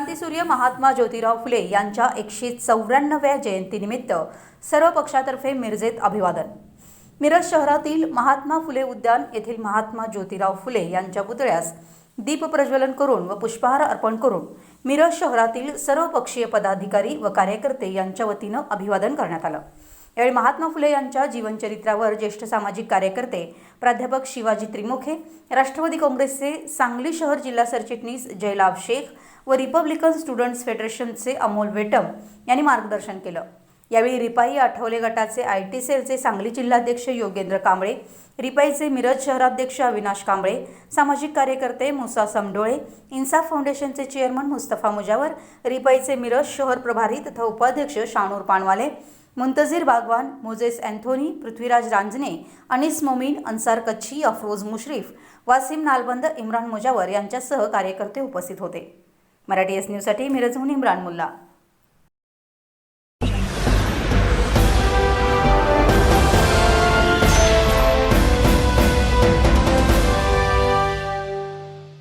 क्रांतीसूर्य महात्मा ज्योतिराव फुले यांच्या 194व्या जयंतीनिमित्त सर्व पक्षातर्फे मिरजेत अभिवादन। मिरज शहरातील महात्मा फुले उद्यान येथील महात्मा ज्योतिराव फुले यांच्या पुतळ्यास दीप प्रज्वलन करून व पुष्पहार अर्पण करून मिरज शहरातील सर्व पक्षीय पदाधिकारी व कार्यकर्ते यांच्या वतीने अभिवादन करण्यात आलं। यावेळी महात्मा फुले यांच्या जीवनचरित्रावर ज्येष्ठ सामाजिक कार्यकर्ते प्राध्यापक शिवाजी त्रिमुखे, राष्ट्रवादी काँग्रेसचे सांगली शहर जिल्हा सरचिटणीस जयलाभ शेख व रिपब्लिकन स्टुडंट्स फेडरेशनचे अमोल वेटम यांनी मार्गदर्शन केलं। यावेळी रिपाई आठवले गटाचे आयटी सेलचे सांगली जिल्हाध्यक्ष योगेंद्र कांबळे, रिपाईचे मिरज शहराध्यक्ष अविनाश कांबळे, सामाजिक कार्यकर्ते मुसा समडोळे, इन्साफ फाउंडेशनचे चेअरमन मुस्तफा मुजावर, रिपाईचे मिरज शहर प्रभारी तथा उपाध्यक्ष शानूर पानवाले, मुंतजीर बागवान, मोजेस एंथोनी, पृथ्वीराज रांजणे, अनीस मोमीन, अन्सार कच्छी, अफरोज मुश्रीफ, वासिम नालबंद, इम्रान मुजावर यांच्यासह कार्यकर्ते उपस्थित होते। मराठी एस न्यूजसाठी मिरजहून इम्रान मुल्ला।